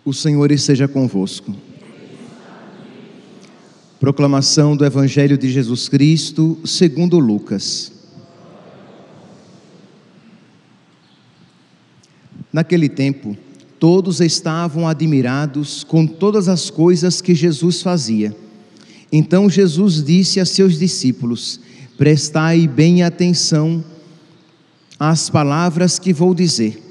O Senhor esteja convosco. Proclamação do Evangelho de Jesus Cristo, segundo Lucas. Naquele tempo, todos estavam admirados com todas as coisas que Jesus fazia. Então Jesus disse a seus discípulos: prestai bem atenção às palavras que vou dizer.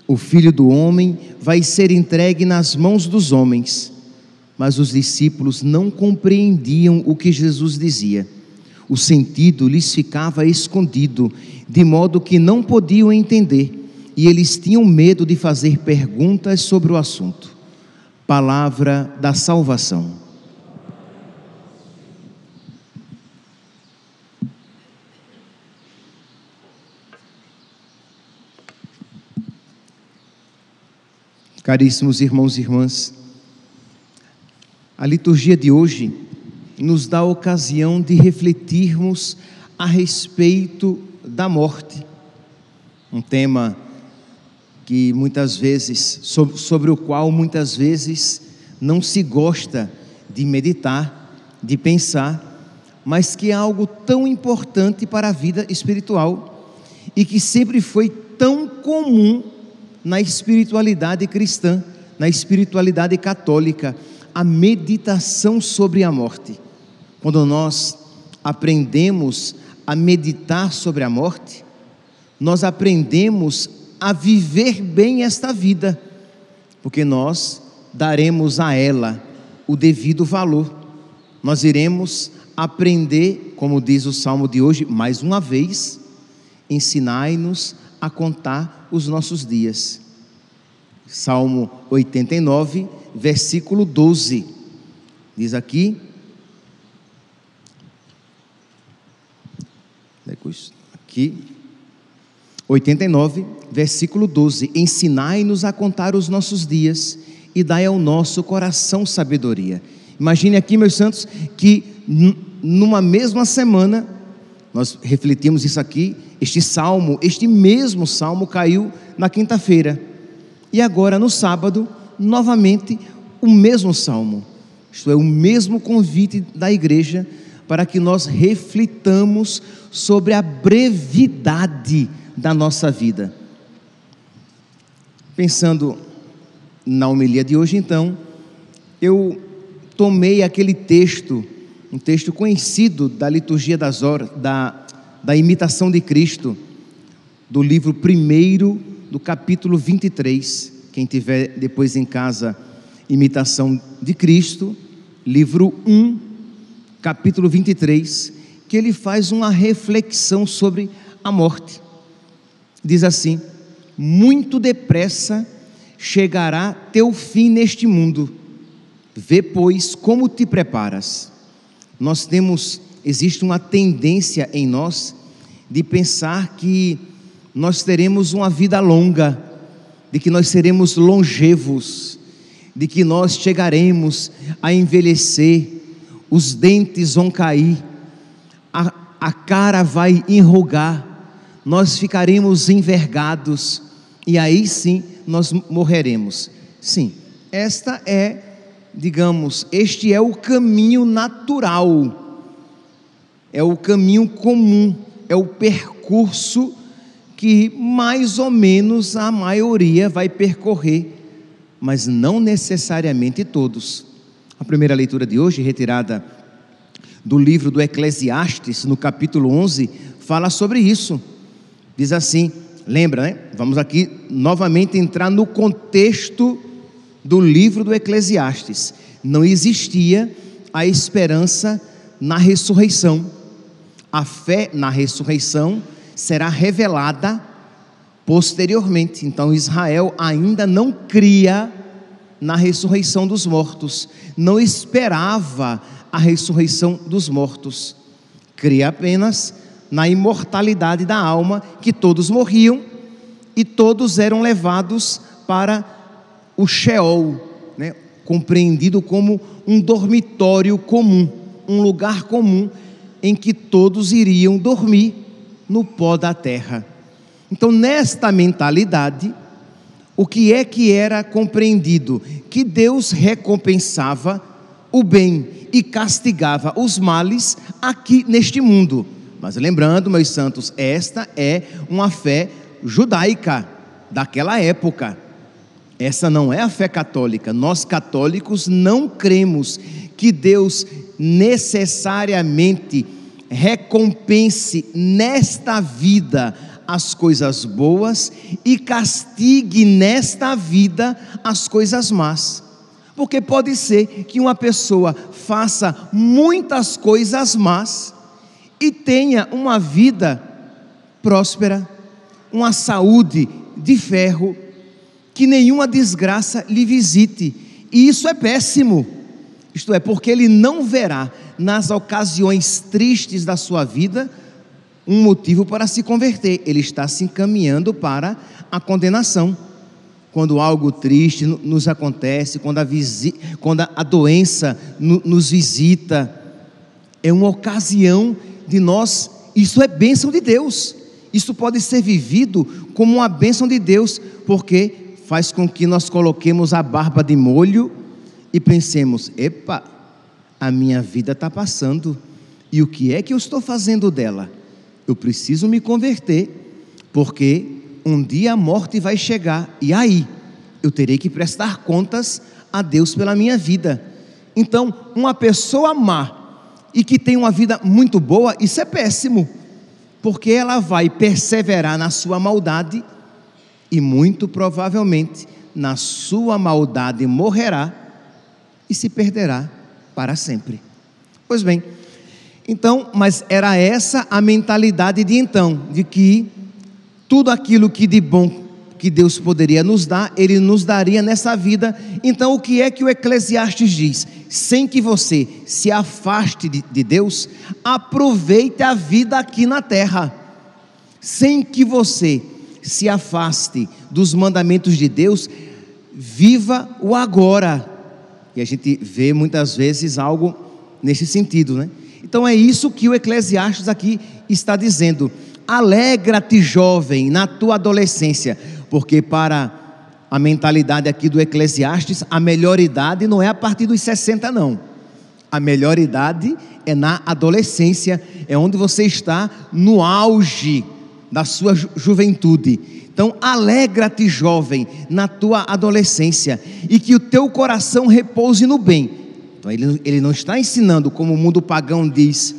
O Filho do Homem vai ser entregue nas mãos dos homens. Mas os discípulos não compreendiam o que Jesus dizia. O sentido lhes ficava escondido, de modo que não podiam entender, e eles tinham medo de fazer perguntas sobre o assunto. Palavra da salvação. Caríssimos irmãos e irmãs, a liturgia de hoje nos dá a ocasião de refletirmos a respeito da morte, um tema que muitas vezes, sobre o qual muitas vezes não se gosta de meditar, de pensar, mas que é algo tão importante para a vida espiritual e que sempre foi tão comum na espiritualidade cristã, na espiritualidade católica, a meditação sobre a morte. Quando nós aprendemos a meditar sobre a morte, nós aprendemos a viver bem esta vida, porque nós daremos a ela o devido valor. Nós iremos aprender, como diz o Salmo de hoje, mais uma vez: ensinai-nos a contar os nossos dias. Salmo 89, versículo 12, diz aqui, 89, versículo 12: ensinai-nos a contar os nossos dias e dai ao nosso coração sabedoria. Imagine aqui, meus santos, que numa mesma semana, nós refletimos isso aqui, este mesmo salmo caiu na quinta-feira, e agora no sábado, novamente o mesmo salmo, isto é, o mesmo convite da igreja para que nós reflitamos sobre a brevidade da nossa vida. Pensando na homilia de hoje, então, eu tomei aquele texto, um texto conhecido da liturgia das horas, da imitação de Cristo, do livro 1, do capítulo 23, quem tiver depois em casa, Imitação de Cristo, livro 1, capítulo 23, que ele faz uma reflexão sobre a morte. Diz assim: muito depressa chegará teu fim neste mundo, vê pois como te preparas. Existe uma tendência em nós de pensar que nós teremos uma vida longa, de que nós seremos longevos, de que nós chegaremos a envelhecer, os dentes vão cair, a cara vai enrugar, nós ficaremos envergados, e aí sim nós morreremos. Sim, este é o caminho natural, é o caminho comum, é o percurso que mais ou menos a maioria vai percorrer, mas não necessariamente todos. A primeira leitura de hoje, retirada do livro do Eclesiastes, no capítulo 11, fala sobre isso. Diz assim, lembra, né? Vamos aqui novamente entrar no contexto do livro do Eclesiastes. Não existia a esperança na ressurreição. A fé na ressurreição será revelada posteriormente. Então Israel ainda não cria na ressurreição dos mortos, não esperava a ressurreição dos mortos, cria apenas na imortalidade da alma, que todos morriam e todos eram levados para o Sheol, né? Compreendido como um dormitório comum, um lugar comum em que todos iriam dormir no pó da terra. Então, nesta mentalidade, O que é que era compreendido? Que Deus recompensava o bem e castigava os males aqui neste mundo. Mas lembrando, meus santos, esta é uma fé judaica daquela época. Essa não é a fé católica. Nós católicos não cremos que Deus necessariamente recompense nesta vida as coisas boas e castigue nesta vida as coisas más. Porque pode ser que uma pessoa faça muitas coisas más e tenha uma vida próspera, uma saúde de ferro, que nenhuma desgraça lhe visite. E isso é péssimo. Isto é, porque ele não verá nas ocasiões tristes da sua vida um motivo para se converter. Ele está se encaminhando para a condenação. Quando algo triste nos acontece, quando a doença nos visita, é uma ocasião de nós, isso é bênção de Deus. Isso pode ser vivido como uma bênção de Deus, porque faz com que nós coloquemos a barba de molho e pensemos: epa, a minha vida está passando, e o que é que eu estou fazendo dela? Eu preciso me converter, porque um dia a morte vai chegar, e aí eu terei que prestar contas a Deus pela minha vida. Então, uma pessoa má e que tem uma vida muito boa, isso é péssimo, porque ela vai perseverar na sua maldade e muito provavelmente na sua maldade morrerá e se perderá para sempre. Pois bem, então, mas era essa a mentalidade de então, de que tudo aquilo que de bom que Deus poderia nos dar, Ele nos daria nessa vida. Então, o que é que o Eclesiastes diz? Sem que você se afaste de Deus, aproveite a vida aqui na terra. Sem que você se afaste dos mandamentos de Deus, viva o agora. E a gente vê muitas vezes algo nesse sentido, né? Então é isso que o Eclesiastes aqui está dizendo: alegra-te, jovem, na tua adolescência, porque para a mentalidade aqui do Eclesiastes, a melhor idade não é a partir dos 60 não, a melhor idade é na adolescência, é onde você está no auge da sua juventude. Então alegra-te, jovem, na tua adolescência, e que o teu coração repouse no bem. Então ele não está ensinando como o mundo pagão diz: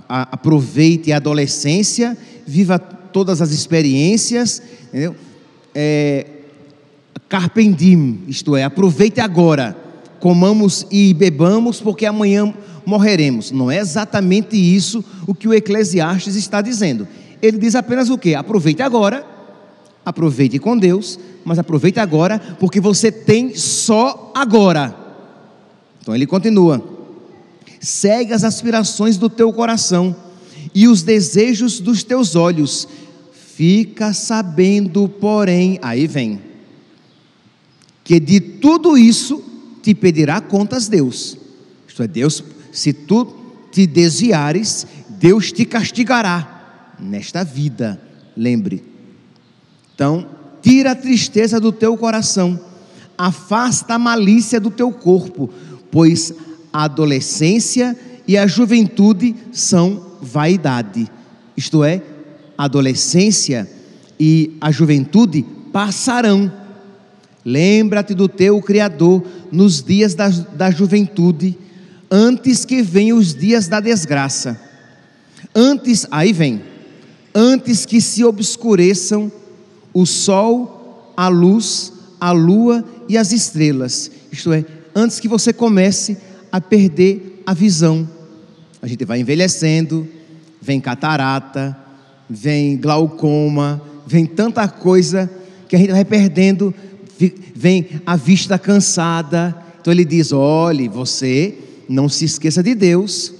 aproveite a adolescência, viva todas as experiências, entendeu? Carpe diem, isto é, aproveite agora, comamos e bebamos, porque amanhã morreremos. Não é exatamente isso o que o Eclesiastes está dizendo. Ele diz apenas o quê? Aproveite agora, aproveite com Deus, mas aproveite agora, porque você tem só agora. Então ele continua: segue as aspirações do teu coração e os desejos dos teus olhos, fica sabendo, porém, aí vem, que de tudo isso te pedirá contas Deus. Isto é, Deus, se tu te desviares, Deus te castigará nesta vida, lembre. Então, tira a tristeza do teu coração, afasta a malícia do teu corpo, pois a adolescência e a juventude são vaidade. Isto é, a adolescência e a juventude passarão. Lembra-te do teu Criador nos dias da juventude, antes que venham os dias da desgraça. Aí vem, antes que se obscureçam o sol, a luz, a lua e as estrelas. Isto é, antes que você comece a perder a visão. A gente vai envelhecendo, vem catarata, vem glaucoma, vem tanta coisa que a gente vai perdendo, vem a vista cansada. Então ele diz: olhe, você não se esqueça de Deus,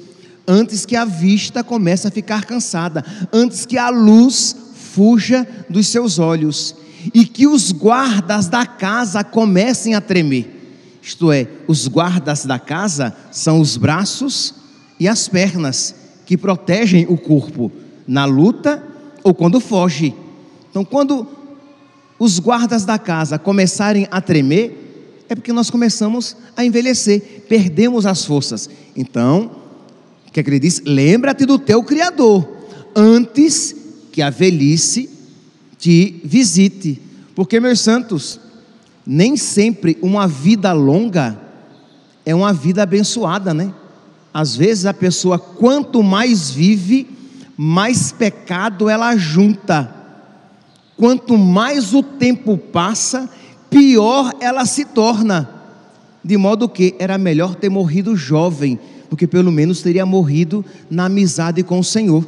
antes que a vista comece a ficar cansada, antes que a luz fuja dos seus olhos, e que os guardas da casa comecem a tremer. Isto é, os guardas da casa são os braços e as pernas que protegem o corpo na luta ou quando foge. Então, quando os guardas da casa começarem a tremer, é porque nós começamos a envelhecer, perdemos as forças. Então, o que é que ele diz? Lembra-te do teu Criador, antes que a velhice te visite. Porque, meus santos, nem sempre uma vida longa é uma vida abençoada, né? Às vezes a pessoa, quanto mais vive, mais pecado ela junta. Quanto mais o tempo passa, pior ela se torna. De modo que era melhor ter morrido jovem, porque pelo menos teria morrido na amizade com o Senhor.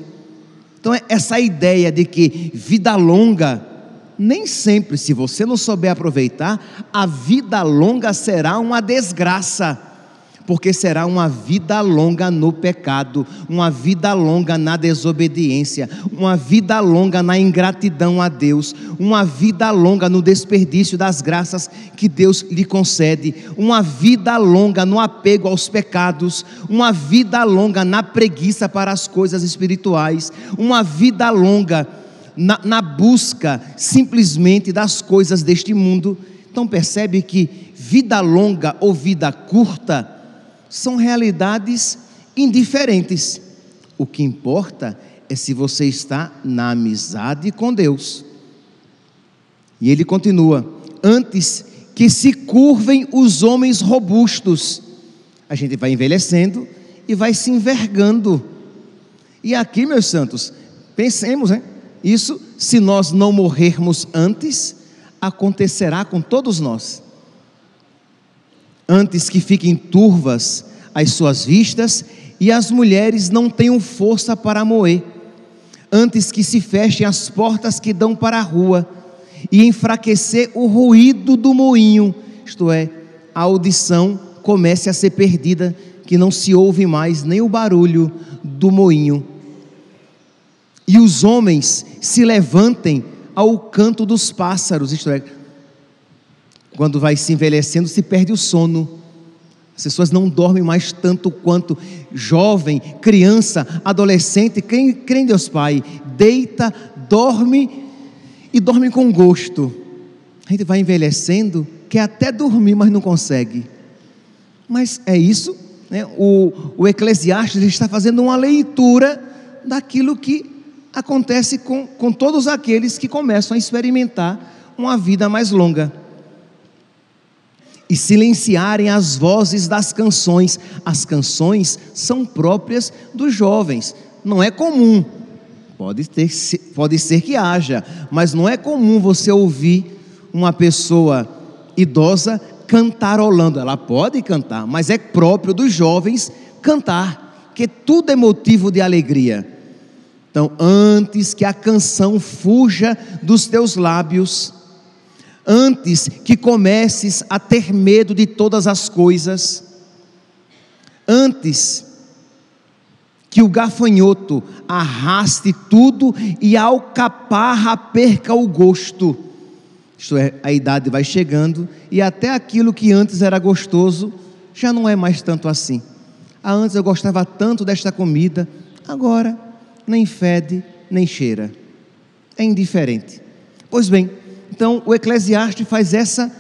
Então essa ideia de que vida longa, nem sempre, se você não souber aproveitar, a vida longa será uma desgraça, porque será uma vida longa no pecado, uma vida longa na desobediência, uma vida longa na ingratidão a Deus, uma vida longa no desperdício das graças que Deus lhe concede, uma vida longa no apego aos pecados, uma vida longa na preguiça para as coisas espirituais, uma vida longa na busca simplesmente das coisas deste mundo. Então percebe que vida longa ou vida curta são realidades indiferentes. O que importa é se você está na amizade com Deus. E ele continua: antes que se curvem os homens robustos. A gente vai envelhecendo e vai se envergando. E aqui, meus santos, pensemos, né? Isso, se nós não morrermos antes, acontecerá com todos nós. Antes que fiquem turvas as suas vistas e as mulheres não tenham força para moer, antes que se fechem as portas que dão para a rua e enfraquecer o ruído do moinho, isto é, a audição comece a ser perdida, que não se ouve mais nem o barulho do moinho, e os homens se levantem ao canto dos pássaros, isto é, quando vai se envelhecendo se perde o sono. As pessoas não dormem mais tanto quanto jovem, criança, adolescente, crê em Deus Pai, deita, dorme e dorme com gosto. A gente vai envelhecendo, quer até dormir, mas não consegue. Mas é isso, né? O Eclesiastes está fazendo uma leitura daquilo que acontece com todos aqueles que começam a experimentar uma vida mais longa. E silenciarem as vozes das canções. As canções são próprias dos jovens, não é comum, pode ser que haja, mas não é comum você ouvir uma pessoa idosa cantarolando. Ela pode cantar, mas é próprio dos jovens cantar, porque tudo é motivo de alegria. Então, antes que a canção fuja dos teus lábios, antes que comeces a ter medo de todas as coisas, antes que o gafanhoto arraste tudo e a alcaparra perca o gosto, isto é, a idade vai chegando e até aquilo que antes era gostoso já não é mais tanto assim. Antes eu gostava tanto desta comida, agora nem fede nem cheira, é indiferente. Pois bem, então o Eclesiastes faz essa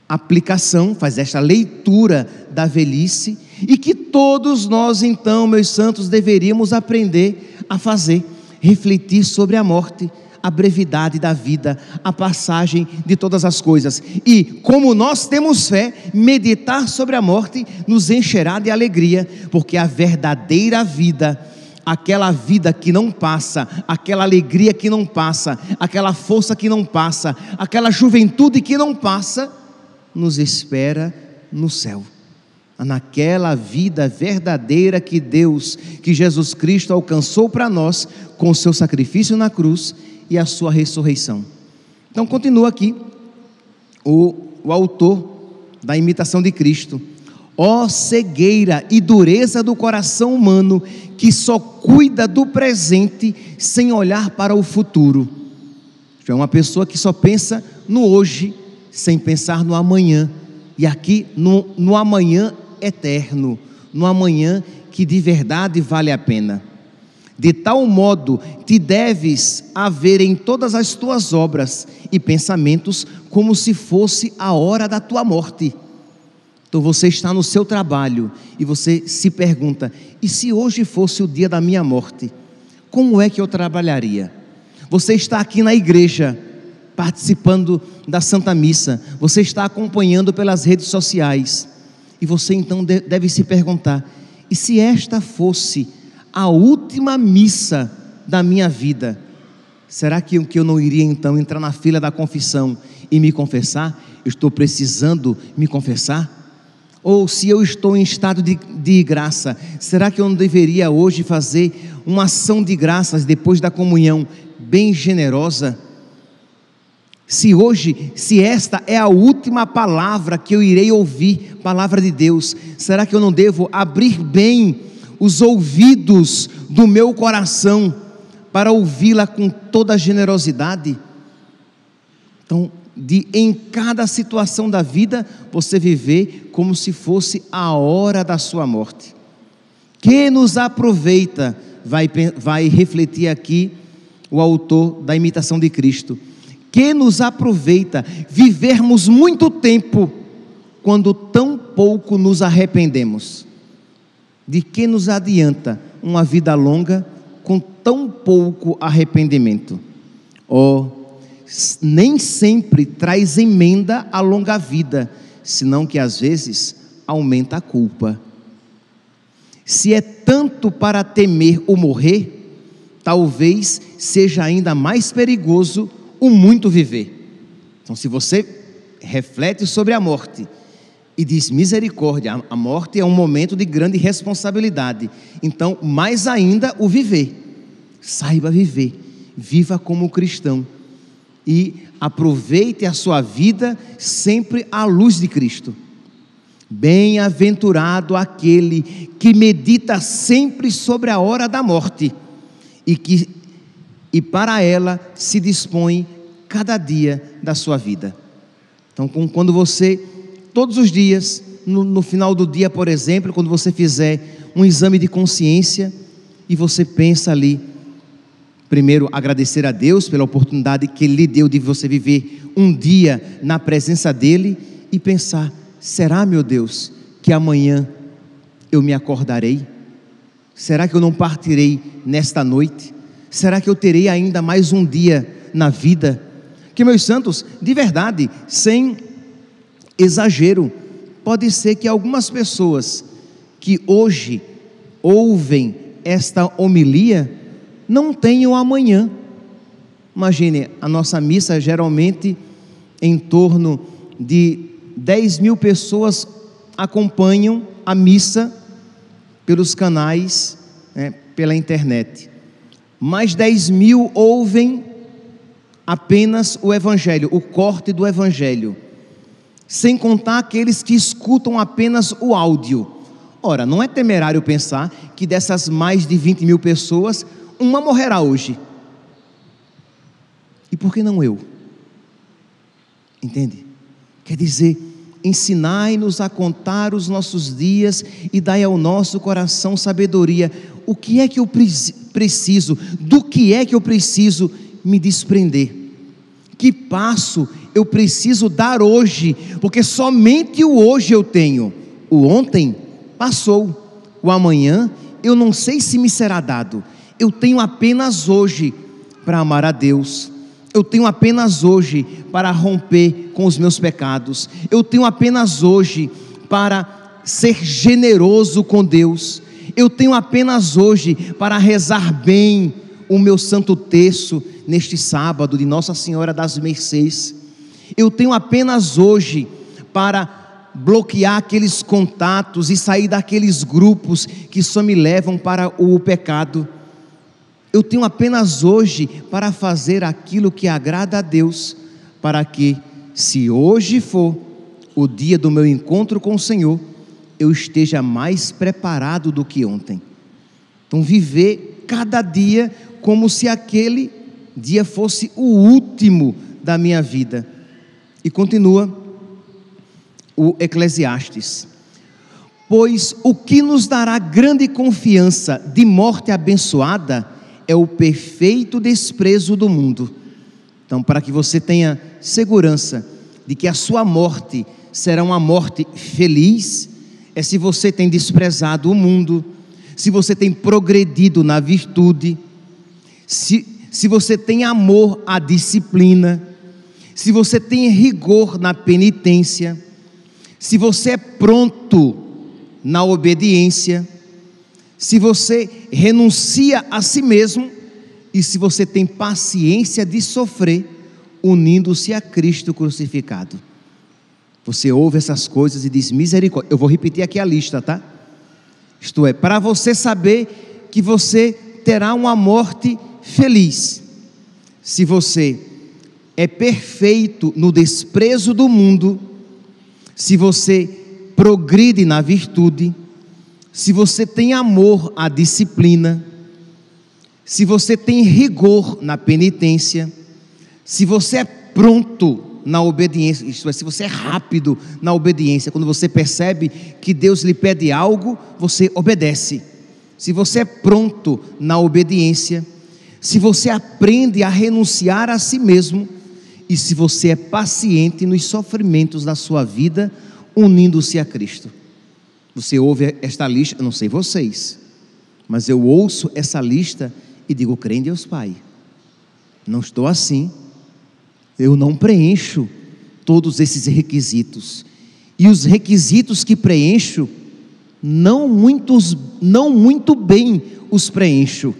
aplicação, faz esta leitura da velhice, e que todos nós então, meus santos, deveríamos aprender a fazer, refletir sobre a morte, a brevidade da vida, a passagem de todas as coisas, e como nós temos fé, meditar sobre a morte nos encherá de alegria, porque a verdadeira vida, aquela vida que não passa, aquela alegria que não passa, aquela força que não passa, aquela juventude que não passa, nos espera no céu, naquela vida verdadeira que Deus, que Jesus Cristo alcançou para nós, com o seu sacrifício na cruz e a sua ressurreição. Então continua aqui o autor da imitação de Cristo: ó cegueira e dureza do coração humano, que só cuida do presente sem olhar para o futuro. É uma pessoa que só pensa no hoje, sem pensar no amanhã, e aqui no amanhã eterno, no amanhã que de verdade vale a pena. De tal modo te deves haver em todas as tuas obras e pensamentos como se fosse a hora da tua morte. Então você está no seu trabalho e você se pergunta: e se hoje fosse o dia da minha morte, como é que eu trabalharia? Você está aqui na igreja, participando da Santa Missa, você está acompanhando pelas redes sociais, e você então deve se perguntar: e se esta fosse a última missa da minha vida, será que eu não iria então entrar na fila da confissão e me confessar? Eu estou precisando me confessar? Ou se eu estou em estado de graça, será que eu não deveria hoje fazer uma ação de graças depois da comunhão bem generosa? Se esta é a última palavra que eu irei ouvir, palavra de Deus, será que eu não devo abrir bem os ouvidos do meu coração para ouvi-la com toda a generosidade? Então, em cada situação da vida, você viver como se fosse a hora da sua morte. Que nos aproveita, vai refletir aqui o autor da Imitação de Cristo, que nos aproveita vivermos muito tempo quando tão pouco nos arrependemos? De que nos adianta uma vida longa com tão pouco arrependimento? Nem sempre traz emenda a longa vida, senão que às vezes aumenta a culpa. Se é tanto para temer o morrer, talvez seja ainda mais perigoso o muito viver. Então, se você reflete sobre a morte e diz: misericórdia, a morte é um momento de grande responsabilidade, então mais ainda o viver. Saiba viver, viva como cristão e aproveite a sua vida sempre à luz de Cristo. Bem-aventurado aquele que medita sempre sobre a hora da morte e para ela se dispõe cada dia da sua vida. Então, quando você, todos os dias, no final do dia, por exemplo, quando você fizer um exame de consciência e você pensa ali, primeiro agradecer a Deus pela oportunidade que Ele lhe deu de você viver um dia na presença dEle e pensar: será, meu Deus, que amanhã eu me acordarei? Será que eu não partirei nesta noite? Será que eu terei ainda mais um dia na vida? Que, meus santos, de verdade, sem exagero, pode ser que algumas pessoas que hoje ouvem esta homilia não tenham amanhã. Imagine, a nossa missa geralmente em torno de 10.000 pessoas acompanham a missa pelos canais, pela internet. Mais 10.000 ouvem apenas o Evangelho, o corte do Evangelho, sem contar aqueles que escutam apenas o áudio. Ora, não é temerário pensar que dessas mais de 20.000 pessoas, uma morrerá hoje. E por que não eu? Entende? Quer dizer, ensinai-nos a contar os nossos dias e dai ao nosso coração sabedoria. O que é que eu preciso? Do que é que eu preciso me desprender? Que passo eu preciso dar hoje? Porque somente o hoje eu tenho. O ontem passou. O amanhã eu não sei se me será dado. Eu tenho apenas hoje para amar a Deus. Eu tenho apenas hoje para romper com os meus pecados. Eu tenho apenas hoje para ser generoso com Deus. Eu tenho apenas hoje para rezar bem o meu santo terço neste sábado de Nossa Senhora das Mercês. Eu tenho apenas hoje para bloquear aqueles contatos e sair daqueles grupos que só me levam para o pecado. Eu tenho apenas hoje para fazer aquilo que agrada a Deus, para que, se hoje for o dia do meu encontro com o Senhor, eu esteja mais preparado do que ontem. Então, viver cada dia como se aquele dia fosse o último da minha vida. E continua o Eclesiastes: Pois o que nos dará grande confiança de morte abençoada é o perfeito desprezo do mundo. Então, para que você tenha segurança de que a sua morte será uma morte feliz, é se você tem desprezado o mundo, se você tem progredido na virtude, se você tem amor à disciplina, se você tem rigor na penitência, se você é pronto na obediência, se você renuncia a si mesmo e se você tem paciência de sofrer, unindo-se a Cristo crucificado. Você ouve essas coisas e diz: misericórdia. Eu vou repetir aqui a lista, tá? Isto é, para você saber que você terá uma morte feliz, se você é perfeito no desprezo do mundo, se você progride na virtude, se você tem amor à disciplina, se você tem rigor na penitência, se você é pronto na obediência, isto é, se você é rápido na obediência, quando você percebe que Deus lhe pede algo, você obedece. Se você é pronto na obediência, se você aprende a renunciar a si mesmo, e se você é paciente nos sofrimentos da sua vida, unindo-se a Cristo. Você ouve esta lista, eu não sei vocês, mas eu ouço essa lista e digo: crê em Deus Pai. Não estou assim, eu não preencho todos esses requisitos, e os requisitos que preencho, não muito bem os preencho,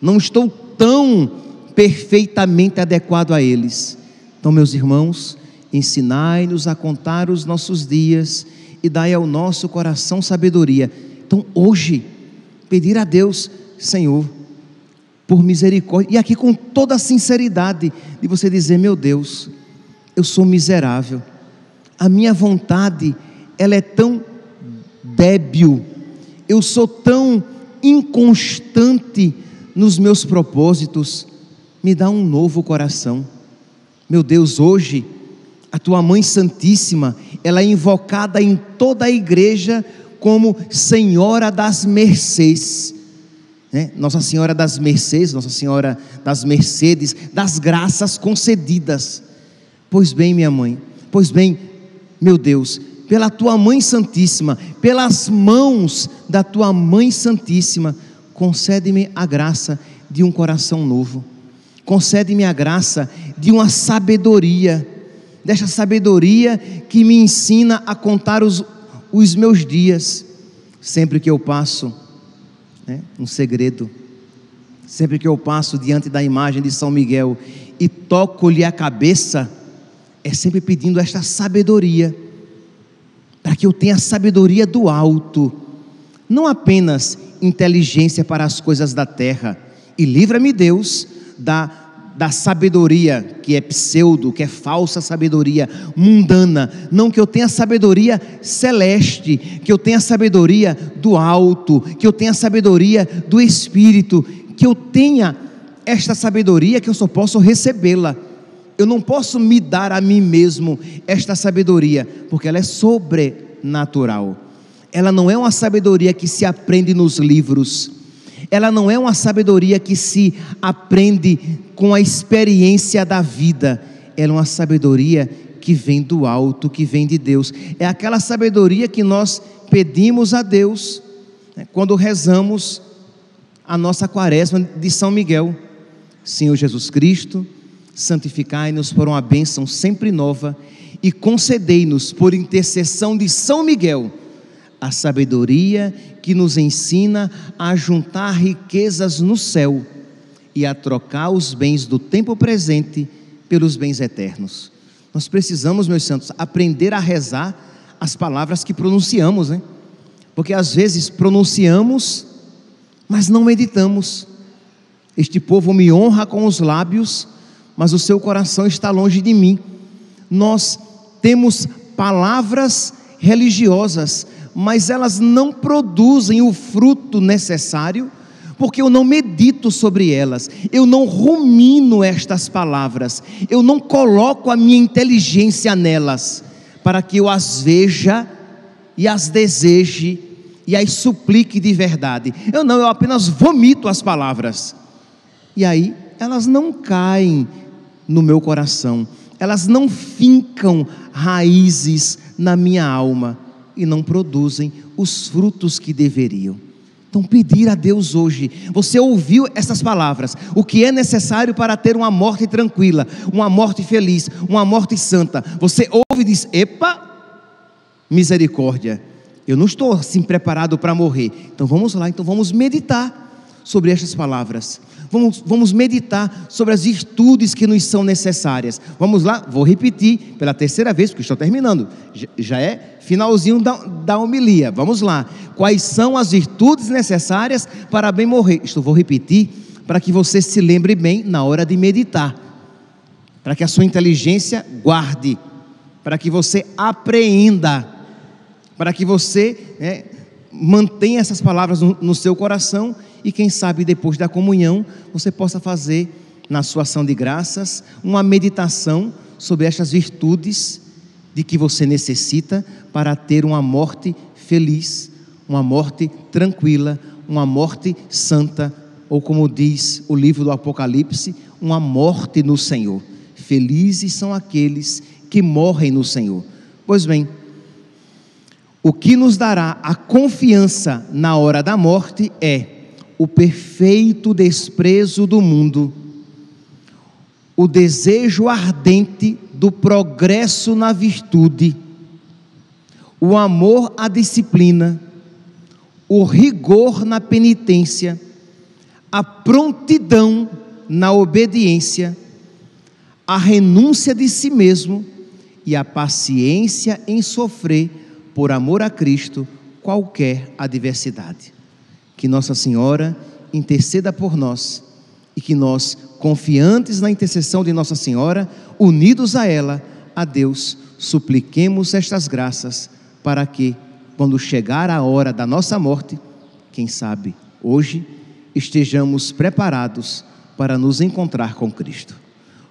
não estou tão perfeitamente adequado a eles. Então, meus irmãos, ensinai-nos a contar os nossos dias e dai ao nosso coração sabedoria. Então, hoje, pedir a Deus: Senhor, por misericórdia, e aqui com toda a sinceridade, de você dizer: meu Deus, eu sou miserável, a minha vontade, ela é tão débil, eu sou tão inconstante nos meus propósitos, me dá um novo coração. Meu Deus, hoje, a tua Mãe Santíssima, ela é invocada em toda a igreja como Senhora das Mercês, né? Nossa Senhora das Mercês, Nossa Senhora das Mercedes, das graças concedidas. Pois bem, minha mãe, pois bem, meu Deus, pela tua Mãe Santíssima, pelas mãos da tua Mãe Santíssima, concede-me a graça de um coração novo, concede-me a graça de uma sabedoria, desta sabedoria que me ensina a contar os meus dias, sempre que eu passo, né, um segredo, sempre que eu passo diante da imagem de São Miguel e toco-lhe a cabeça, é sempre pedindo esta sabedoria, para que eu tenha a sabedoria do alto, não apenas inteligência para as coisas da terra, e livra-me Deus da sabedoria que é pseudo, que é falsa sabedoria mundana. Não, que eu tenha sabedoria celeste, que eu tenha sabedoria do alto, que eu tenha sabedoria do Espírito, que eu tenha esta sabedoria que eu só posso recebê-la. Eu não posso me dar a mim mesmo esta sabedoria, porque ela é sobrenatural. Ela não é uma sabedoria que se aprende nos livros, ela não é uma sabedoria que se aprende com a experiência da vida, ela é uma sabedoria que vem do alto, que vem de Deus. É aquela sabedoria que nós pedimos a Deus, né, quando rezamos a nossa quaresma de São Miguel. Senhor Jesus Cristo, santificai-nos por uma bênção sempre nova e concedei-nos, por intercessão de São Miguel, a sabedoria que nos ensina a juntar riquezas no céu e a trocar os bens do tempo presente pelos bens eternos. Nós precisamos, meus santos, aprender a rezar as palavras que pronunciamos, né? Porque às vezes pronunciamos, mas não meditamos. Este povo me honra com os lábios, mas o seu coração está longe de mim. Nós temos palavras religiosas, mas elas não produzem o fruto necessário, porque eu não medito sobre elas, eu não rumino estas palavras, eu não coloco a minha inteligência nelas, para que eu as veja e as deseje e as suplique de verdade. Eu apenas vomito as palavras. E aí elas não caem no meu coração, elas não fincam raízes na minha alma e não produzem os frutos que deveriam. Então, pedir a Deus hoje, você ouviu essas palavras, o que é necessário para ter uma morte tranquila, uma morte feliz, uma morte santa. Você ouve e diz: epa, misericórdia, eu não estou assim preparado para morrer. Então vamos lá, vamos meditar sobre estas palavras, vamos meditar sobre as virtudes que nos são necessárias. Vamos lá, vou repetir pela terceira vez, porque estou terminando, já é finalzinho da homilia. Vamos lá, quais são as virtudes necessárias para bem morrer? Vou repetir para que você se lembre bem na hora de meditar, para que a sua inteligência guarde, para que você apreenda, para que você mantenha essas palavras no seu coração, e quem sabe depois da comunhão você possa fazer na sua ação de graças uma meditação sobre estas virtudes de que você necessita para ter uma morte feliz, uma morte tranquila, uma morte santa, ou como diz o livro do Apocalipse, uma morte no Senhor. Felizes são aqueles que morrem no Senhor. Pois bem, o que nos dará a confiança na hora da morte é o perfeito desprezo do mundo, o desejo ardente do progresso na virtude, o amor à disciplina, o rigor na penitência, a prontidão na obediência, a renúncia de si mesmo e a paciência em sofrer, por amor a Cristo, qualquer adversidade. Que Nossa Senhora interceda por nós e que nós, confiantes na intercessão de Nossa Senhora, unidos a ela, a Deus, supliquemos estas graças para que, quando chegar a hora da nossa morte, quem sabe hoje, estejamos preparados para nos encontrar com Cristo.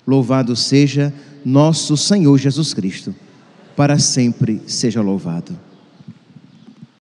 Louvado seja nosso Senhor Jesus Cristo, para sempre seja louvado.